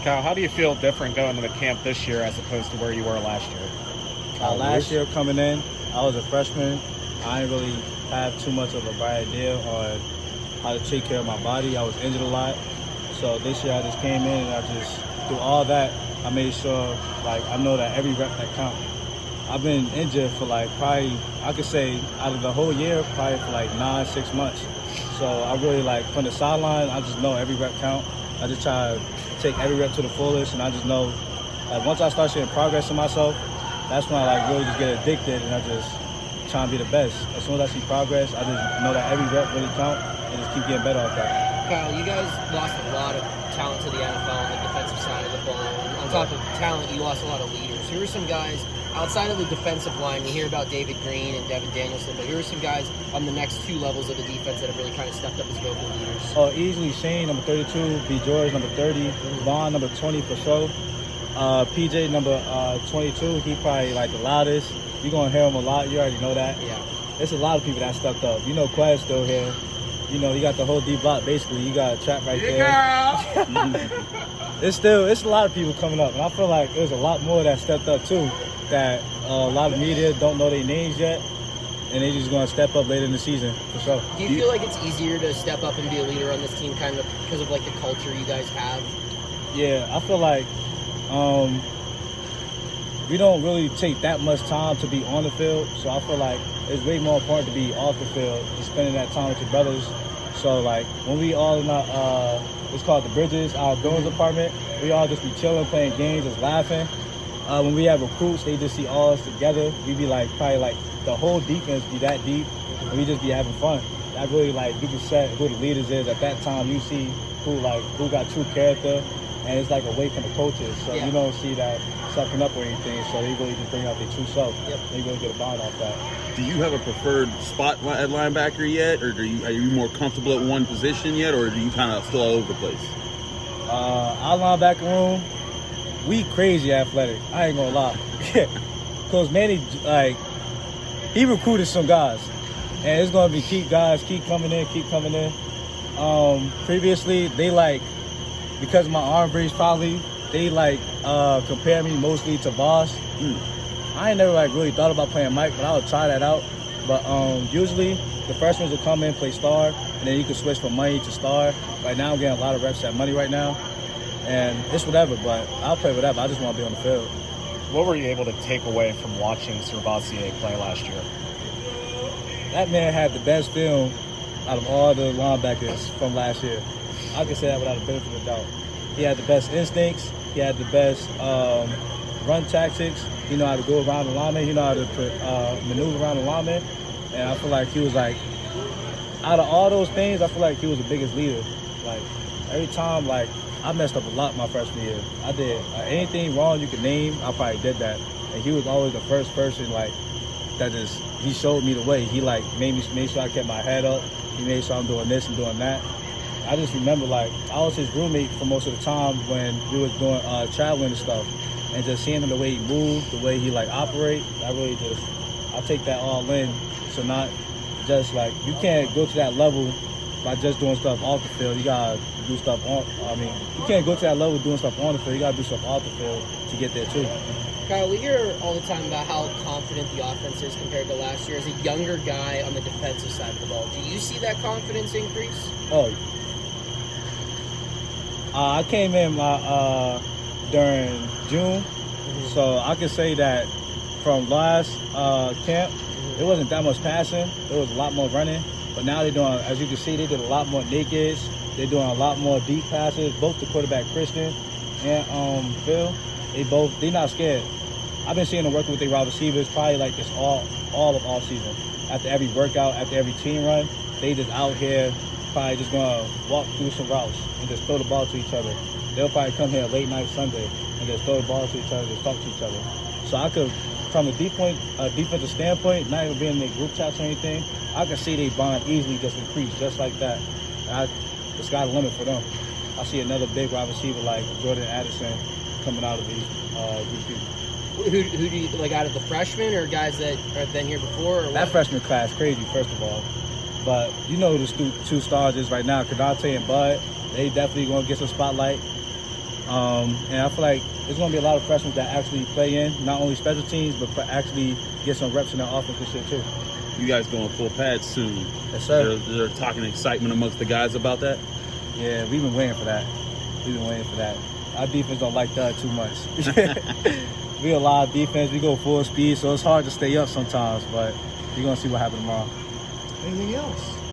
Kyle, how do you feel different going to the camp this year as opposed to where you were last year? Last year coming in, I was a freshman. I didn't really have too much of a bright idea on how to take care of my body. I was injured a lot. So this year I just came in and I just, through all that, I made sure, I know that every rep that counts. I've been injured for probably, I could say out of the whole year, probably for 9-6 months. So I really from the sideline, I just know every rep count. I just try to take every rep to the fullest, and I just know once I start seeing progress in myself, that's when I really just get addicted and I just try to be the best. As soon as I see progress, I just know that every rep really count and just keep getting better off that. Kyle, you guys lost a lot of talent to the NFL on the defensive side of the ball. And on top of talent, you lost a lot of leaders. Who are some guys outside of the defensive line? We hear about David Green and Devin Danielson, but who are some guys on the next two levels of the defense that have really kind of stepped up as vocal leaders? Oh, easily Shane, number 32, B. George, number 30, Vaughn, number 20 for sure. PJ, number 22, he probably the loudest. You're going to hear him a lot. You already know that. Yeah. There's a lot of people that stepped up. You know, Quez still here. You know, you got the whole D block basically. You got a trap right there. It's a lot of people coming up, and I feel like there's a lot more that stepped up too. That a lot of media don't know their names yet, and they're just going to step up later in the season for sure. Do you feel like it's easier to step up and be a leader on this team, kind of because of the culture you guys have? Yeah, I feel like we don't really take that much time to be on the field, so I feel like it's way more important to be off the field and spending that time with your brothers. So when we all in our it's called the Bridges, our dorms apartment, we all just be chilling, playing games, just laughing. When we have recruits, they just see all us together. We be probably the whole defense be that deep, and we just be having fun. That really you can set who the leaders is at that time. You see who got true character, and it's away from the coaches, so you don't see that sucking up or anything. So they really just bring out their true self. Yep. They really get a bond off that. Do you have a preferred spot at linebacker yet, or are you more comfortable at one position yet, or are you kind of still all over the place? Our linebacker room, we crazy athletic. I ain't gonna lie. Because Manny, he recruited some guys, and it's gonna be keep coming in. Previously, they because of my arm breeze probably, they compare me mostly to Boss. I ain't never really thought about playing Mike, but I would try that out. But usually the freshmen will come in, play star, and then you can switch from money to star. Right now I'm getting a lot of reps at money right now, and it's whatever, but I'll play whatever. I just want to be on the field. What were you able to take away from watching Servassier play last year? That man had the best film out of all the linebackers from last year. I can say that without a benefit of doubt. He had the best instincts. He had the best run tactics. He know how to go around the lineman. He know how to maneuver around the lineman. And I feel like he was out of all those things, I feel like he was the biggest leader. Every time, I messed up a lot my freshman year. I did anything wrong you could name, I probably did that. And he was always the first person that just, he showed me the way. He made sure I kept my head up. He made sure I'm doing this and doing that. I just remember I was his roommate for most of the time when we was doing traveling and stuff, and just seeing him the way he moved, the way he operate. I take that all in. So not just you can't go to that level by just doing stuff off the field. You gotta do stuff you can't go to that level doing stuff on the field. You gotta do stuff off the field to get there too. Kyle, we hear all the time about how confident the offense is compared to last year. As a younger guy on the defensive side of the ball, do you see that confidence increase? Oh, I came in during June, so I can say that from last camp, it wasn't that much passing. There was a lot more running, but now they're doing, as you can see, they did a lot more nakeds. They're doing a lot more deep passes. Both the quarterback, Christian and Phil, they're not scared. I've been seeing them working with their wide receivers probably this all of off season. After every workout, after every team run, they just out here probably just gonna walk through some routes and just throw the ball to each other. They'll probably come here late night Sunday and just throw the ball to each other, just talk to each other. So I could, from a defensive standpoint, not even being in their group chats or anything, I can see they bond easily just increase just like that. The sky's the limit for them. I see another big wide receiver like Jordan Addison coming out of these people. Who do you out of the freshmen or guys that have been here before? Or that freshman class crazy, first of all. But you know who the two stars is right now, Kadante and Bud. They definitely gonna get some spotlight. And I feel like there's going to be a lot of freshmen that actually play in not only special teams, but actually get some reps in their offense this year too. You guys going full pads soon. Yes, sir. They're talking excitement amongst the guys about that. Yeah, we've been waiting for that. Our defense don't like that too much. We a live defense. We go full speed, so it's hard to stay up sometimes. But we're going to see what happens tomorrow. Anything else?